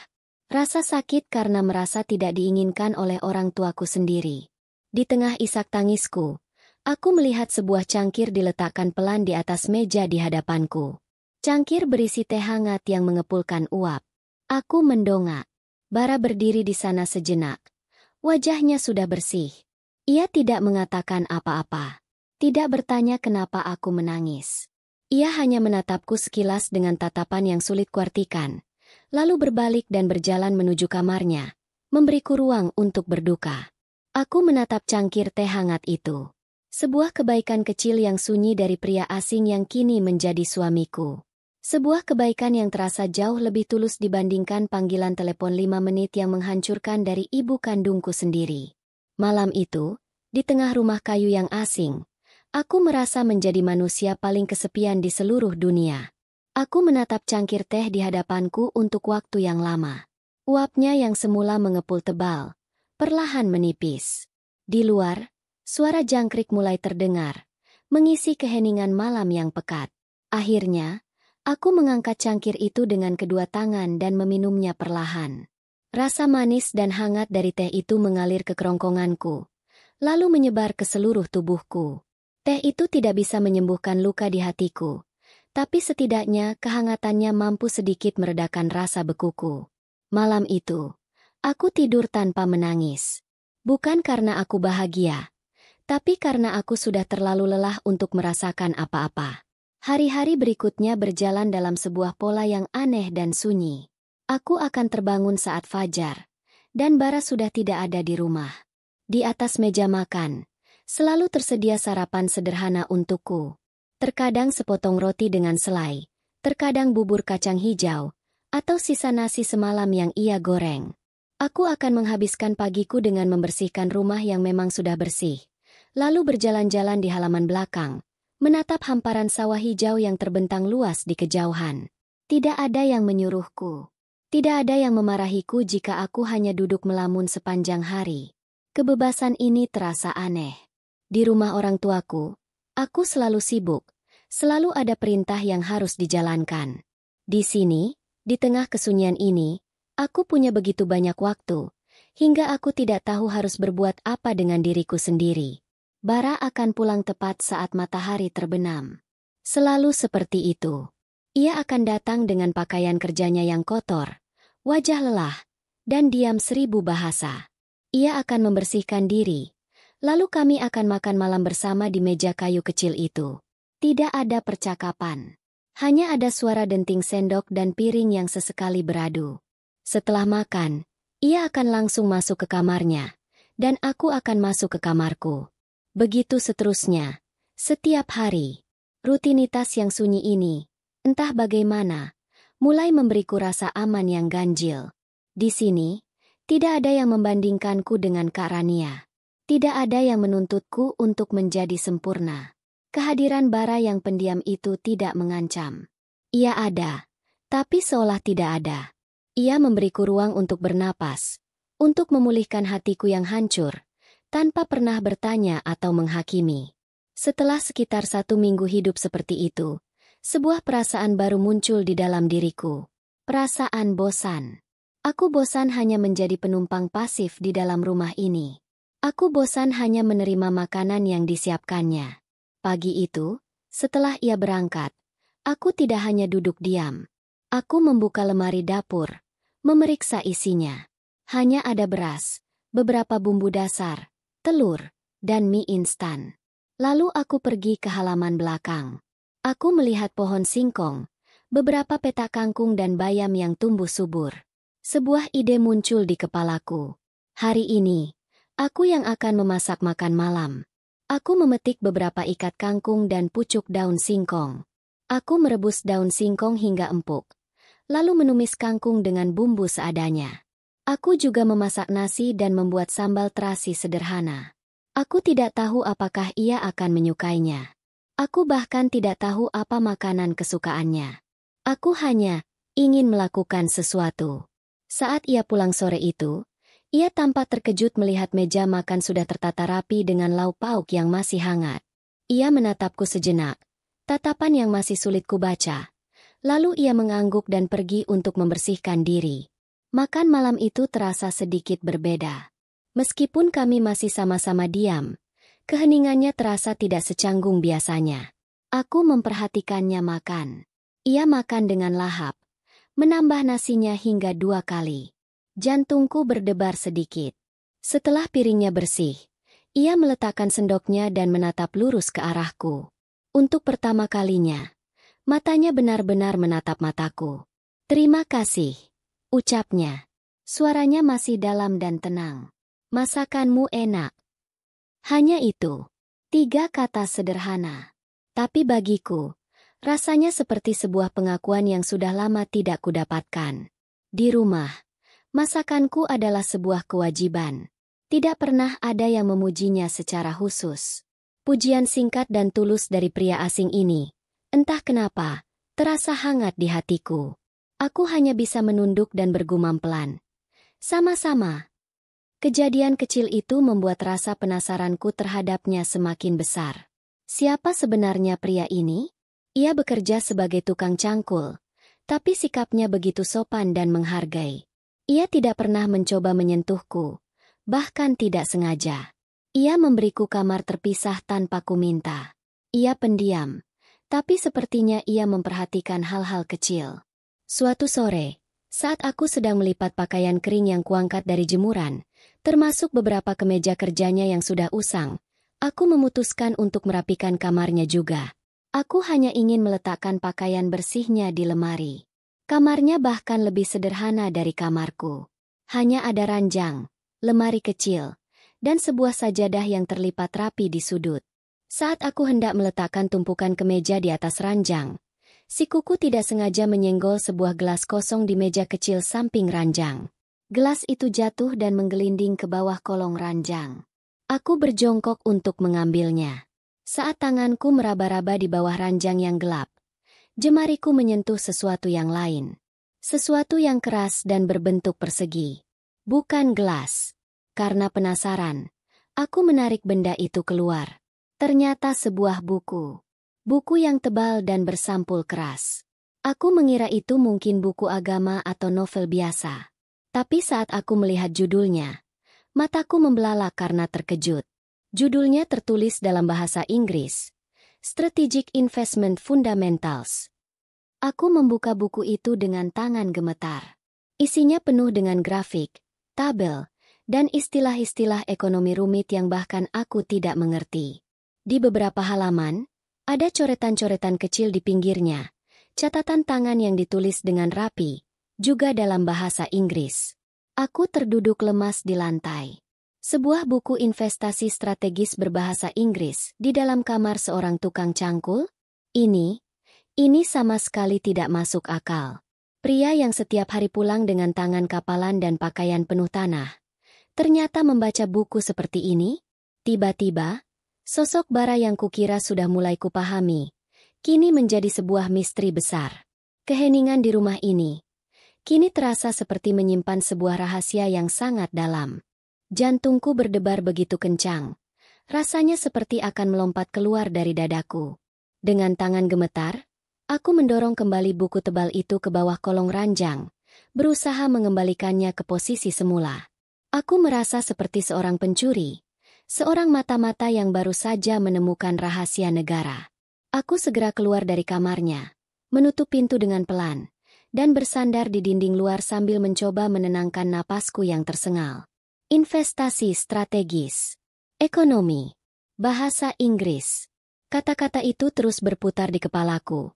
Rasa sakit karena merasa tidak diinginkan oleh orang tuaku sendiri. Di tengah isak tangisku, aku melihat sebuah cangkir diletakkan pelan di atas meja di hadapanku. Cangkir berisi teh hangat yang mengepulkan uap. Aku mendongak. Bara berdiri di sana sejenak. Wajahnya sudah bersih. Ia tidak mengatakan apa-apa. Tidak bertanya kenapa aku menangis. Ia hanya menatapku sekilas dengan tatapan yang sulit kuartikan, lalu berbalik dan berjalan menuju kamarnya, memberiku ruang untuk berduka. Aku menatap cangkir teh hangat itu. Sebuah kebaikan kecil yang sunyi dari pria asing yang kini menjadi suamiku. Sebuah kebaikan yang terasa jauh lebih tulus dibandingkan panggilan telepon 5 menit yang menghancurkan dari ibu kandungku sendiri. Malam itu, di tengah rumah kayu yang asing, aku merasa menjadi manusia paling kesepian di seluruh dunia. Aku menatap cangkir teh di hadapanku untuk waktu yang lama. Uapnya yang semula mengepul tebal, perlahan menipis. Di luar, suara jangkrik mulai terdengar, mengisi keheningan malam yang pekat. Akhirnya, aku mengangkat cangkir itu dengan kedua tangan dan meminumnya perlahan. Rasa manis dan hangat dari teh itu mengalir ke kerongkonganku, lalu menyebar ke seluruh tubuhku. Teh itu tidak bisa menyembuhkan luka di hatiku, tapi setidaknya kehangatannya mampu sedikit meredakan rasa bekuku. Malam itu, aku tidur tanpa menangis. Bukan karena aku bahagia, tapi karena aku sudah terlalu lelah untuk merasakan apa-apa. Hari-hari berikutnya berjalan dalam sebuah pola yang aneh dan sunyi. Aku akan terbangun saat fajar, dan Bara sudah tidak ada di rumah. Di atas meja makan, selalu tersedia sarapan sederhana untukku. Terkadang sepotong roti dengan selai, terkadang bubur kacang hijau, atau sisa nasi semalam yang ia goreng. Aku akan menghabiskan pagiku dengan membersihkan rumah yang memang sudah bersih, lalu berjalan-jalan di halaman belakang, menatap hamparan sawah hijau yang terbentang luas di kejauhan. Tidak ada yang menyuruhku. Tidak ada yang memarahiku jika aku hanya duduk melamun sepanjang hari. Kebebasan ini terasa aneh. Di rumah orang tuaku, aku selalu sibuk, selalu ada perintah yang harus dijalankan. Di sini, di tengah kesunyian ini, aku punya begitu banyak waktu, hingga aku tidak tahu harus berbuat apa dengan diriku sendiri. Bara akan pulang tepat saat matahari terbenam. Selalu seperti itu. Ia akan datang dengan pakaian kerjanya yang kotor, wajah lelah, dan diam 1000 bahasa. Ia akan membersihkan diri, lalu kami akan makan malam bersama di meja kayu kecil itu. Tidak ada percakapan. Hanya ada suara denting sendok dan piring yang sesekali beradu. Setelah makan, ia akan langsung masuk ke kamarnya, dan aku akan masuk ke kamarku. Begitu seterusnya. Setiap hari, rutinitas yang sunyi ini, entah bagaimana, mulai memberiku rasa aman yang ganjil. Di sini, tidak ada yang membandingkanku dengan Kak Rania. Tidak ada yang menuntutku untuk menjadi sempurna. Kehadiran Bara yang pendiam itu tidak mengancam. Ia ada, tapi seolah tidak ada. Ia memberiku ruang untuk bernapas, untuk memulihkan hatiku yang hancur, tanpa pernah bertanya atau menghakimi. Setelah sekitar 1 minggu hidup seperti itu, sebuah perasaan baru muncul di dalam diriku. Perasaan bosan. Aku bosan hanya menjadi penumpang pasif di dalam rumah ini. Aku bosan hanya menerima makanan yang disiapkannya. Pagi itu, setelah ia berangkat, aku tidak hanya duduk diam. Aku membuka lemari dapur, memeriksa isinya. Hanya ada beras, beberapa bumbu dasar, telur, dan mie instan. Lalu aku pergi ke halaman belakang. Aku melihat pohon singkong, beberapa petak kangkung dan bayam yang tumbuh subur. Sebuah ide muncul di kepalaku. Hari ini, aku yang akan memasak makan malam. Aku memetik beberapa ikat kangkung dan pucuk daun singkong. Aku merebus daun singkong hingga empuk, lalu menumis kangkung dengan bumbu seadanya. Aku juga memasak nasi dan membuat sambal terasi sederhana. Aku tidak tahu apakah ia akan menyukainya. Aku bahkan tidak tahu apa makanan kesukaannya. Aku hanya ingin melakukan sesuatu. Saat ia pulang sore itu, ia tampak terkejut melihat meja makan sudah tertata rapi dengan lauk pauk yang masih hangat. Ia menatapku sejenak, tatapan yang masih sulit kubaca. Lalu ia mengangguk dan pergi untuk membersihkan diri. Makan malam itu terasa sedikit berbeda. Meskipun kami masih sama-sama diam, keheningannya terasa tidak secanggung biasanya. Aku memperhatikannya makan. Ia makan dengan lahap, menambah nasinya hingga 2 kali. Jantungku berdebar sedikit. Setelah piringnya bersih, ia meletakkan sendoknya dan menatap lurus ke arahku. Untuk pertama kalinya, matanya benar-benar menatap mataku. "Terima kasih," ucapnya. Suaranya masih dalam dan tenang. "Masakanmu enak." Hanya itu. 3 kata sederhana. Tapi bagiku, rasanya seperti sebuah pengakuan yang sudah lama tidak kudapatkan. Di rumah, masakanku adalah sebuah kewajiban. Tidak pernah ada yang memujinya secara khusus. Pujian singkat dan tulus dari pria asing ini, entah kenapa, terasa hangat di hatiku. Aku hanya bisa menunduk dan bergumam pelan. "Sama-sama." Kejadian kecil itu membuat rasa penasaranku terhadapnya semakin besar. Siapa sebenarnya pria ini? Ia bekerja sebagai tukang cangkul, tapi sikapnya begitu sopan dan menghargai. Ia tidak pernah mencoba menyentuhku, bahkan tidak sengaja. Ia memberiku kamar terpisah tanpa kuminta. Ia pendiam, tapi sepertinya ia memperhatikan hal-hal kecil. Suatu sore, saat aku sedang melipat pakaian kering yang kuangkat dari jemuran, termasuk beberapa kemeja kerjanya yang sudah usang, aku memutuskan untuk merapikan kamarnya juga. Aku hanya ingin meletakkan pakaian bersihnya di lemari. Kamarnya bahkan lebih sederhana dari kamarku. Hanya ada ranjang, lemari kecil, dan sebuah sajadah yang terlipat rapi di sudut. Saat aku hendak meletakkan tumpukan kemeja di atas ranjang, si kuku tidak sengaja menyenggol sebuah gelas kosong di meja kecil samping ranjang. Gelas itu jatuh dan menggelinding ke bawah kolong ranjang. Aku berjongkok untuk mengambilnya. Saat tanganku meraba-raba di bawah ranjang yang gelap, jemariku menyentuh sesuatu yang lain. Sesuatu yang keras dan berbentuk persegi. Bukan gelas. Karena penasaran, aku menarik benda itu keluar. Ternyata sebuah buku. Buku yang tebal dan bersampul keras. Aku mengira itu mungkin buku agama atau novel biasa. Tapi saat aku melihat judulnya, mataku membelalak karena terkejut. Judulnya tertulis dalam bahasa Inggris, Strategic Investment Fundamentals. Aku membuka buku itu dengan tangan gemetar. Isinya penuh dengan grafik, tabel, dan istilah-istilah ekonomi rumit yang bahkan aku tidak mengerti. Di beberapa halaman, ada coretan-coretan kecil di pinggirnya, catatan tangan yang ditulis dengan rapi, juga dalam bahasa Inggris. Aku terduduk lemas di lantai. Sebuah buku investasi strategis berbahasa Inggris di dalam kamar seorang tukang cangkul? Ini sama sekali tidak masuk akal. Pria yang setiap hari pulang dengan tangan kapalan dan pakaian penuh tanah, ternyata membaca buku seperti ini? Tiba-tiba, sosok bara yang kukira sudah mulai kupahami, kini menjadi sebuah misteri besar. Keheningan di rumah ini kini terasa seperti menyimpan sebuah rahasia yang sangat dalam. Jantungku berdebar begitu kencang. Rasanya seperti akan melompat keluar dari dadaku. Dengan tangan gemetar, aku mendorong kembali buku tebal itu ke bawah kolong ranjang, berusaha mengembalikannya ke posisi semula. Aku merasa seperti seorang pencuri, seorang mata-mata yang baru saja menemukan rahasia negara. Aku segera keluar dari kamarnya, menutup pintu dengan pelan, dan bersandar di dinding luar sambil mencoba menenangkan napasku yang tersengal. Investasi strategis. Ekonomi. Bahasa Inggris. Kata-kata itu terus berputar di kepalaku.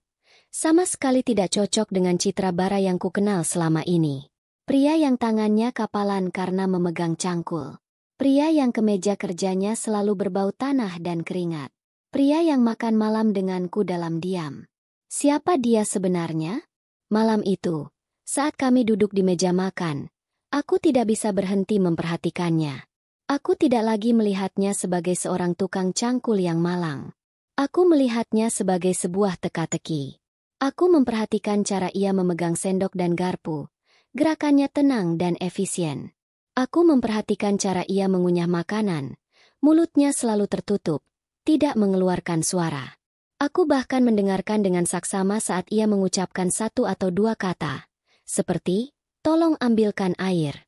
Sama sekali tidak cocok dengan citra bara yang kukenal selama ini. Pria yang tangannya kapalan karena memegang cangkul. Pria yang kemeja kerjanya selalu berbau tanah dan keringat. Pria yang makan malam denganku dalam diam. Siapa dia sebenarnya? Malam itu, saat kami duduk di meja makan, aku tidak bisa berhenti memperhatikannya. Aku tidak lagi melihatnya sebagai seorang tukang cangkul yang malang. Aku melihatnya sebagai sebuah teka-teki. Aku memperhatikan cara ia memegang sendok dan garpu. Gerakannya tenang dan efisien. Aku memperhatikan cara ia mengunyah makanan. Mulutnya selalu tertutup, tidak mengeluarkan suara. Aku bahkan mendengarkan dengan saksama saat ia mengucapkan satu atau dua kata, seperti, "Tolong ambilkan air."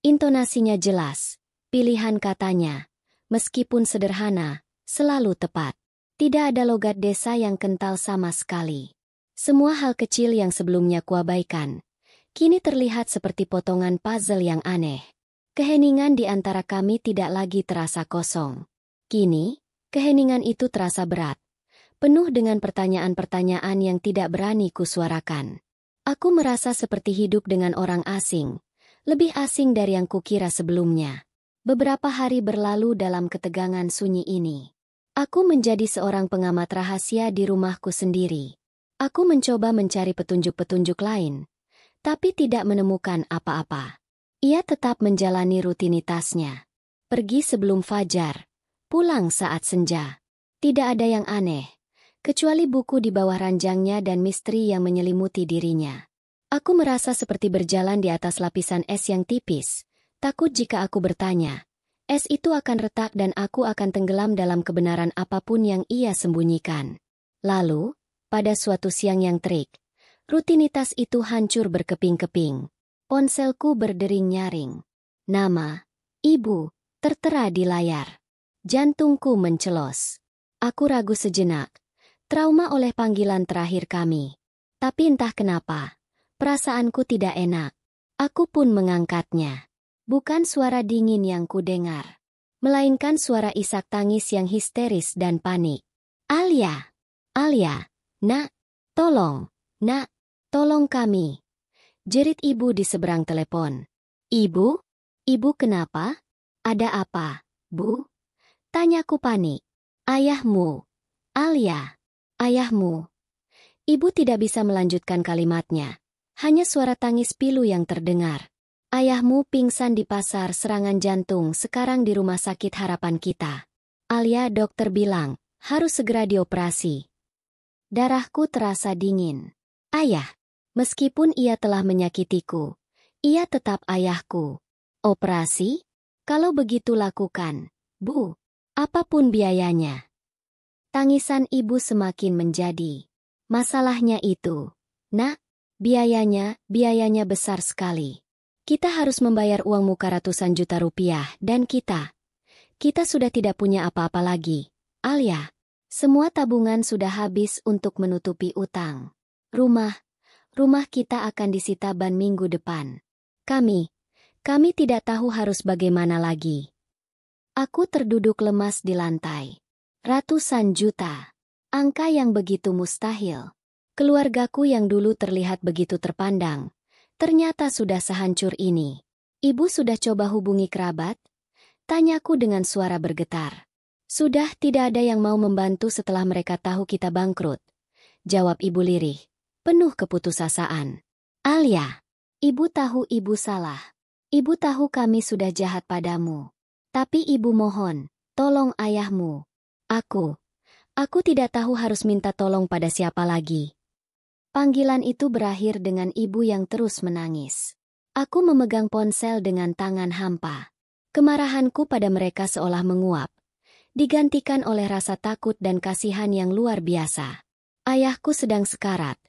Intonasinya jelas, pilihan katanya, meskipun sederhana, selalu tepat. Tidak ada logat desa yang kental sama sekali. Semua hal kecil yang sebelumnya kuabaikan, kini terlihat seperti potongan puzzle yang aneh. Keheningan di antara kami tidak lagi terasa kosong. Kini, keheningan itu terasa berat. Penuh dengan pertanyaan-pertanyaan yang tidak berani kusuarakan. Aku merasa seperti hidup dengan orang asing, lebih asing dari yang kukira sebelumnya. Beberapa hari berlalu dalam ketegangan sunyi ini. Aku menjadi seorang pengamat rahasia di rumahku sendiri. Aku mencoba mencari petunjuk-petunjuk lain, tapi tidak menemukan apa-apa. Ia tetap menjalani rutinitasnya. Pergi sebelum fajar, pulang saat senja. Tidak ada yang aneh, kecuali buku di bawah ranjangnya dan misteri yang menyelimuti dirinya. Aku merasa seperti berjalan di atas lapisan es yang tipis, takut jika aku bertanya. Es itu akan retak dan aku akan tenggelam dalam kebenaran apapun yang ia sembunyikan. Lalu, pada suatu siang yang terik, rutinitas itu hancur berkeping-keping. Ponselku berdering nyaring. Nama, ibu, tertera di layar. Jantungku mencelos. Aku ragu sejenak. Trauma oleh panggilan terakhir kami. Tapi entah kenapa, perasaanku tidak enak. Aku pun mengangkatnya. Bukan suara dingin yang kudengar, melainkan suara isak tangis yang histeris dan panik. "Alia!" Alia, nak, tolong, nak, tolong kami. Jerit ibu di seberang telepon. Ibu? Ibu kenapa? Ada apa, Bu? Tanyaku panik. Ayahmu. Alia. Ayahmu. Ibu tidak bisa melanjutkan kalimatnya. Hanya suara tangis pilu yang terdengar. Ayahmu pingsan di pasar serangan jantung, sekarang di rumah sakit Harapan Kita. Alia, dokter bilang, harus segera dioperasi. Darahku terasa dingin. Ayah. Meskipun ia telah menyakitiku, ia tetap ayahku. Operasi? Kalau begitu lakukan, Bu. Apapun biayanya. Tangisan ibu semakin menjadi. Masalahnya itu, nak, biayanya besar sekali. Kita harus membayar uang muka ratusan juta rupiah dan kita sudah tidak punya apa-apa lagi. Alia, semua tabungan sudah habis untuk menutupi utang. Rumah kita akan disita ban minggu depan. Kami tidak tahu harus bagaimana lagi. Aku terduduk lemas di lantai. Ratusan juta. Angka yang begitu mustahil. Keluargaku yang dulu terlihat begitu terpandang, ternyata sudah sehancur ini. Ibu sudah coba hubungi kerabat? Tanyaku dengan suara bergetar. Sudah, tidak ada yang mau membantu setelah mereka tahu kita bangkrut. Jawab ibu lirih, penuh keputusasaan. Alia, ibu tahu ibu salah. Ibu tahu kami sudah jahat padamu. Tapi ibu mohon, tolong ayahmu. Aku tidak tahu harus minta tolong pada siapa lagi. Panggilan itu berakhir dengan ibu yang terus menangis. Aku memegang ponsel dengan tangan hampa. Kemarahanku pada mereka seolah menguap, digantikan oleh rasa takut dan kasihan yang luar biasa. Ayahku sedang sekarat,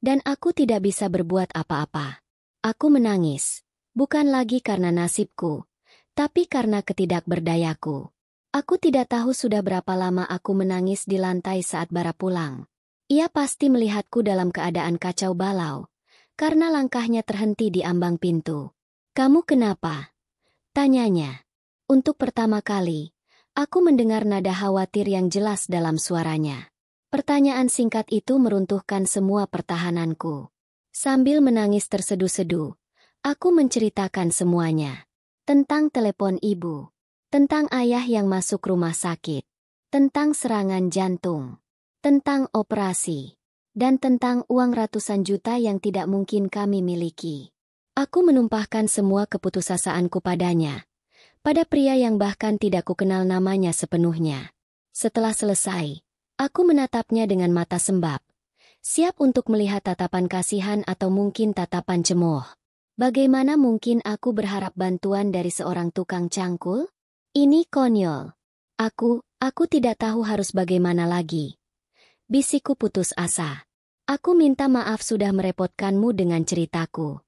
dan aku tidak bisa berbuat apa-apa. Aku menangis, bukan lagi karena nasibku, tapi karena ketidakberdayaku. Aku tidak tahu sudah berapa lama aku menangis di lantai saat Bara pulang. Ia pasti melihatku dalam keadaan kacau balau, karena langkahnya terhenti di ambang pintu. Kamu kenapa? Tanyanya. Untuk pertama kali, aku mendengar nada khawatir yang jelas dalam suaranya. Pertanyaan singkat itu meruntuhkan semua pertahananku. Sambil menangis terseduh-seduh, aku menceritakan semuanya. Tentang telepon ibu. Tentang ayah yang masuk rumah sakit. Tentang serangan jantung. Tentang operasi. Dan tentang uang ratusan juta yang tidak mungkin kami miliki. Aku menumpahkan semua keputusasaanku padanya. Pada pria yang bahkan tidak kukenal namanya sepenuhnya. Setelah selesai, aku menatapnya dengan mata sembab. Siap untuk melihat tatapan kasihan atau mungkin tatapan cemooh. Bagaimana mungkin aku berharap bantuan dari seorang tukang cangkul? Ini konyol. Aku tidak tahu harus bagaimana lagi. Bisikku putus asa. Aku minta maaf sudah merepotkanmu dengan ceritaku.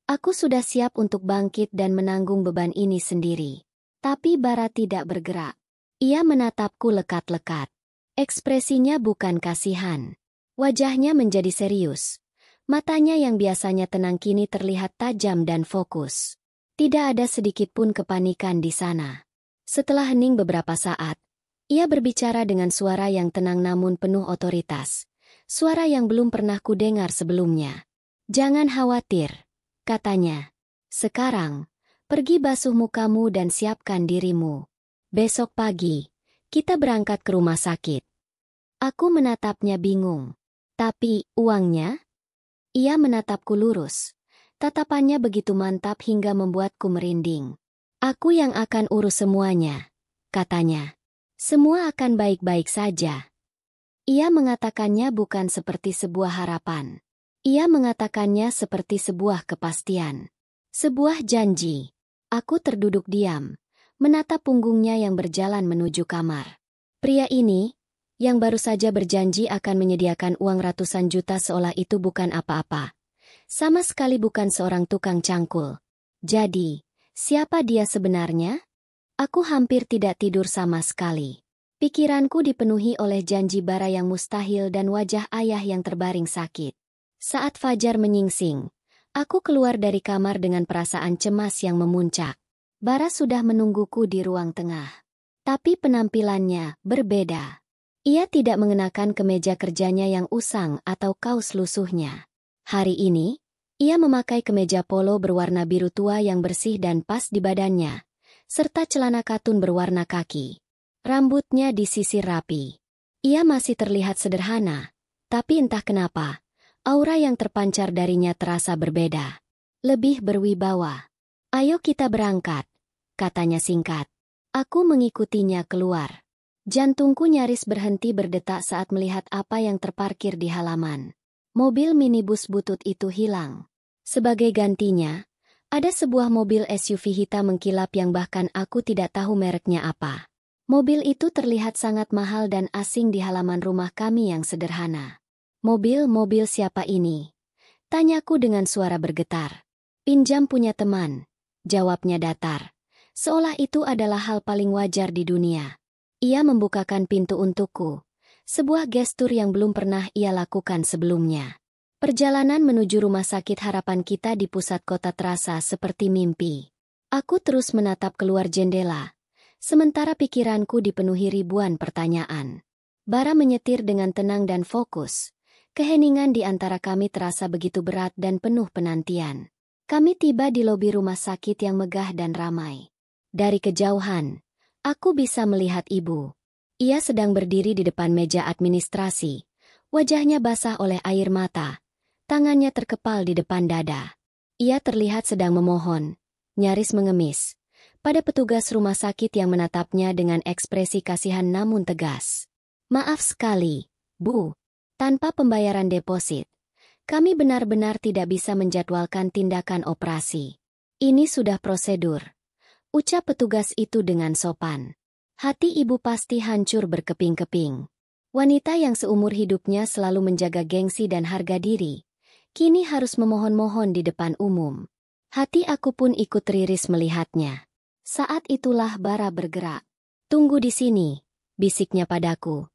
Aku sudah siap untuk bangkit dan menanggung beban ini sendiri. Tapi Bara tidak bergerak. Ia menatapku lekat-lekat. Ekspresinya bukan kasihan. Wajahnya menjadi serius. Matanya yang biasanya tenang kini terlihat tajam dan fokus. Tidak ada sedikit pun kepanikan di sana. Setelah hening beberapa saat, ia berbicara dengan suara yang tenang namun penuh otoritas. Suara yang belum pernah kudengar sebelumnya. Jangan khawatir, katanya. Sekarang, pergi basuh mukamu dan siapkan dirimu. Besok pagi, kita berangkat ke rumah sakit. Aku menatapnya bingung. Tapi, uangnya? Ia menatapku lurus. Tatapannya begitu mantap hingga membuatku merinding. Aku yang akan urus semuanya, katanya. Semua akan baik-baik saja. Ia mengatakannya bukan seperti sebuah harapan. Ia mengatakannya seperti sebuah kepastian. Sebuah janji. Aku terduduk diam, menatap punggungnya yang berjalan menuju kamar. Pria ini, yang baru saja berjanji akan menyediakan uang ratusan juta seolah itu bukan apa-apa. Sama sekali bukan seorang tukang cangkul. Jadi, siapa dia sebenarnya? Aku hampir tidak tidur sama sekali. Pikiranku dipenuhi oleh janji Bara yang mustahil dan wajah ayah yang terbaring sakit. Saat fajar menyingsing, aku keluar dari kamar dengan perasaan cemas yang memuncak. Bara sudah menungguku di ruang tengah. Tapi penampilannya berbeda. Ia tidak mengenakan kemeja kerjanya yang usang atau kaos lusuhnya. Hari ini, ia memakai kemeja polo berwarna biru tua yang bersih dan pas di badannya, serta celana katun berwarna kaki. Rambutnya disisir rapi. Ia masih terlihat sederhana, tapi entah kenapa, aura yang terpancar darinya terasa berbeda. Lebih berwibawa. "Ayo kita berangkat," katanya singkat. Aku mengikutinya keluar. Jantungku nyaris berhenti berdetak saat melihat apa yang terparkir di halaman. Mobil minibus butut itu hilang. Sebagai gantinya, ada sebuah mobil SUV hitam mengkilap yang bahkan aku tidak tahu mereknya apa. Mobil itu terlihat sangat mahal dan asing di halaman rumah kami yang sederhana. "Mobil siapa ini?" tanyaku dengan suara bergetar. "Pinjam punya teman," jawabnya datar. Seolah itu adalah hal paling wajar di dunia. Ia membukakan pintu untukku, sebuah gestur yang belum pernah ia lakukan sebelumnya. Perjalanan menuju rumah sakit harapan kita di pusat kota terasa seperti mimpi. Aku terus menatap keluar jendela, sementara pikiranku dipenuhi ribuan pertanyaan. Bara menyetir dengan tenang dan fokus. Keheningan di antara kami terasa begitu berat dan penuh penantian. Kami tiba di lobi rumah sakit yang megah dan ramai. Dari kejauhan, aku bisa melihat ibu. Ia sedang berdiri di depan meja administrasi. Wajahnya basah oleh air mata. Tangannya terkepal di depan dada. Ia terlihat sedang memohon, nyaris mengemis, pada petugas rumah sakit yang menatapnya dengan ekspresi kasihan namun tegas. "Maaf sekali, Bu. Tanpa pembayaran deposit, kami benar-benar tidak bisa menjadwalkan tindakan operasi. Ini sudah prosedur," ucap petugas itu dengan sopan. Hati ibu pasti hancur berkeping-keping. Wanita yang seumur hidupnya selalu menjaga gengsi dan harga diri, kini harus memohon-mohon di depan umum. Hati aku pun ikut riris melihatnya. Saat itulah Bara bergerak. "Tunggu di sini," bisiknya padaku.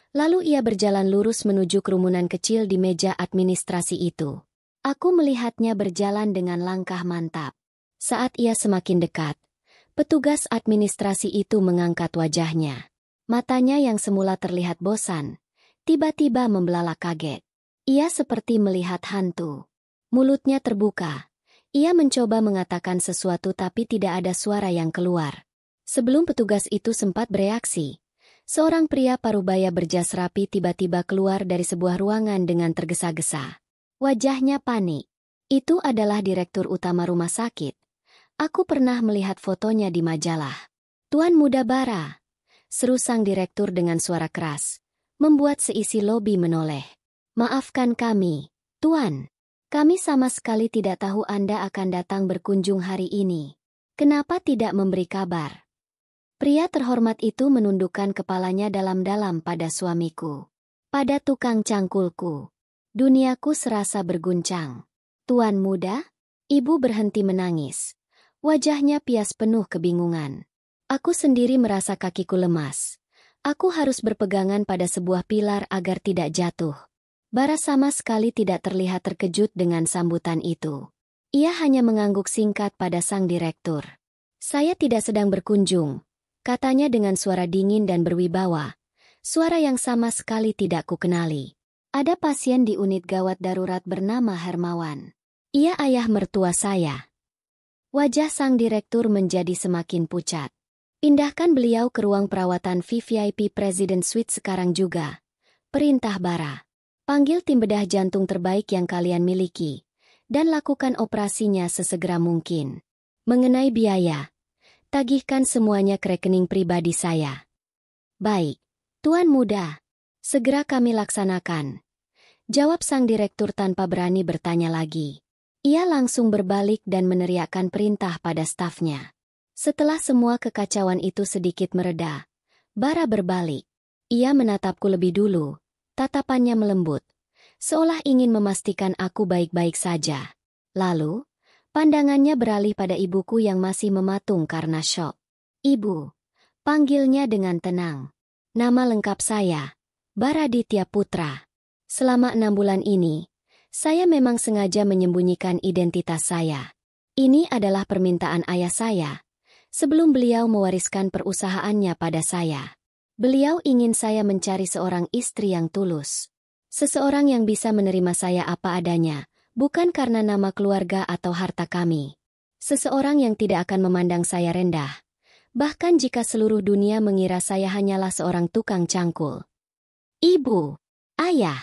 Lalu ia berjalan lurus menuju kerumunan kecil di meja administrasi itu. Aku melihatnya berjalan dengan langkah mantap. Saat ia semakin dekat, petugas administrasi itu mengangkat wajahnya. Matanya yang semula terlihat bosan, tiba-tiba membelalak kaget. Ia seperti melihat hantu. Mulutnya terbuka. Ia mencoba mengatakan sesuatu tapi tidak ada suara yang keluar. Sebelum petugas itu sempat bereaksi, seorang pria parubaya berjas rapi tiba-tiba keluar dari sebuah ruangan dengan tergesa-gesa. Wajahnya panik. Itu adalah direktur utama rumah sakit. Aku pernah melihat fotonya di majalah. "Tuan Muda Bara," seru sang direktur dengan suara keras, membuat seisi lobi menoleh. "Maafkan kami, Tuan. Kami sama sekali tidak tahu Anda akan datang berkunjung hari ini. Kenapa tidak memberi kabar?" Pria terhormat itu menundukkan kepalanya dalam-dalam pada suamiku. Pada tukang cangkulku. Duniaku serasa berguncang. "Tuan Muda?" Ibu berhenti menangis. Wajahnya pias penuh kebingungan. Aku sendiri merasa kakiku lemas. Aku harus berpegangan pada sebuah pilar agar tidak jatuh. Bara sama sekali tidak terlihat terkejut dengan sambutan itu. Ia hanya mengangguk singkat pada sang direktur. "Saya tidak sedang berkunjung," katanya dengan suara dingin dan berwibawa. Suara yang sama sekali tidak kukenali. "Ada pasien di unit gawat darurat bernama Hermawan. Ia ayah mertua saya." Wajah sang direktur menjadi semakin pucat. "Pindahkan beliau ke ruang perawatan VVIP President Suite sekarang juga," perintah Bara. "Panggil tim bedah jantung terbaik yang kalian miliki, dan lakukan operasinya sesegera mungkin. Mengenai biaya, tagihkan semuanya ke rekening pribadi saya." "Baik, Tuan Muda. Segera kami laksanakan," jawab sang direktur tanpa berani bertanya lagi. Ia langsung berbalik dan meneriakkan perintah pada stafnya. Setelah semua kekacauan itu sedikit mereda, Bara berbalik. Ia menatapku lebih dulu, tatapannya melembut, seolah ingin memastikan aku baik-baik saja. Lalu, pandangannya beralih pada ibuku yang masih mematung karena syok. "Ibu," panggilnya dengan tenang. "Nama lengkap saya, Baraditya Putra. Selama 6 bulan ini, saya memang sengaja menyembunyikan identitas saya. Ini adalah permintaan ayah saya, sebelum beliau mewariskan perusahaannya pada saya. Beliau ingin saya mencari seorang istri yang tulus. Seseorang yang bisa menerima saya apa adanya, bukan karena nama keluarga atau harta kami. Seseorang yang tidak akan memandang saya rendah. Bahkan jika seluruh dunia mengira saya hanyalah seorang tukang cangkul. Ibu, ayah.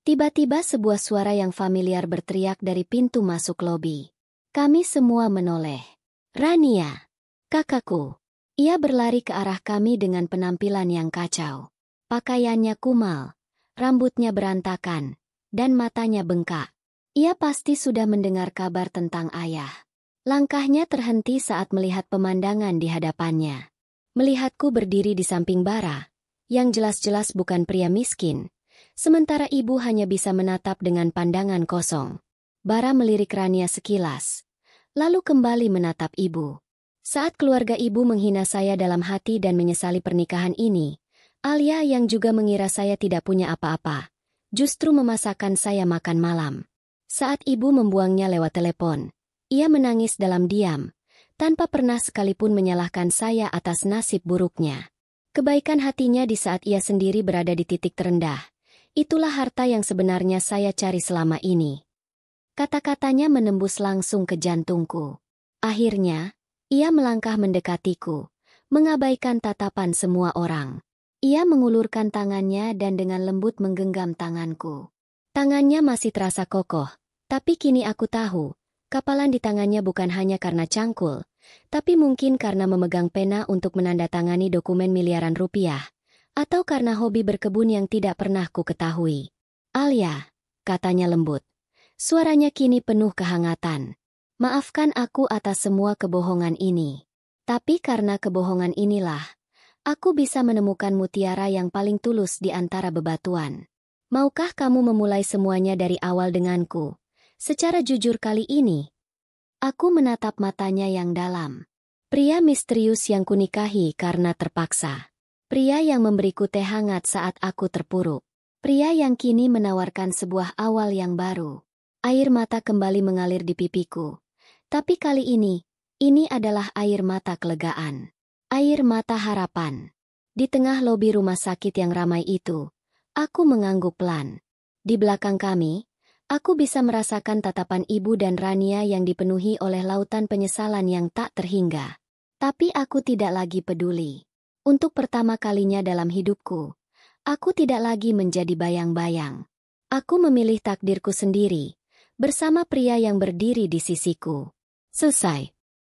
Tiba-tiba sebuah suara yang familiar berteriak dari pintu masuk lobi. Kami semua menoleh. Rania, kakakku. Ia berlari ke arah kami dengan penampilan yang kacau. Pakaiannya kumal, rambutnya berantakan, dan matanya bengkak. Ia pasti sudah mendengar kabar tentang ayah. Langkahnya terhenti saat melihat pemandangan di hadapannya. Melihatku berdiri di samping Bara, yang jelas-jelas bukan pria miskin. Sementara ibu hanya bisa menatap dengan pandangan kosong. Bara melirik Rania sekilas, lalu kembali menatap ibu. Saat keluarga ibu menghina saya dalam hati dan menyesali pernikahan ini, Alia yang juga mengira saya tidak punya apa-apa, justru memasakkan saya makan malam. Saat ibu membuangnya lewat telepon, ia menangis dalam diam, tanpa pernah sekalipun menyalahkan saya atas nasib buruknya. Kebaikan hatinya di saat ia sendiri berada di titik terendah. Itulah harta yang sebenarnya saya cari selama ini. Kata-katanya menembus langsung ke jantungku. Akhirnya, ia melangkah mendekatiku, mengabaikan tatapan semua orang. Ia mengulurkan tangannya dan dengan lembut menggenggam tanganku. Tangannya masih terasa kokoh, tapi kini aku tahu, kapalan di tangannya bukan hanya karena cangkul, tapi mungkin karena memegang pena untuk menandatangani dokumen miliaran rupiah. Atau karena hobi berkebun yang tidak pernah ku ketahui. Alia, katanya lembut. Suaranya kini penuh kehangatan. Maafkan aku atas semua kebohongan ini. Tapi karena kebohongan inilah, aku bisa menemukan mutiara yang paling tulus di antara bebatuan. Maukah kamu memulai semuanya dari awal denganku? Secara jujur kali ini. Aku menatap matanya yang dalam. Pria misterius yang kunikahi karena terpaksa. Pria yang memberiku teh hangat saat aku terpuruk. Pria yang kini menawarkan sebuah awal yang baru. Air mata kembali mengalir di pipiku. Tapi kali ini adalah air mata kelegaan. Air mata harapan. Di tengah lobi rumah sakit yang ramai itu, aku mengangguk pelan. Di belakang kami, aku bisa merasakan tatapan ibu dan Rania yang dipenuhi oleh lautan penyesalan yang tak terhingga. Tapi aku tidak lagi peduli. Untuk pertama kalinya dalam hidupku, aku tidak lagi menjadi bayang-bayang. Aku memilih takdirku sendiri, bersama pria yang berdiri di sisiku. Selesai.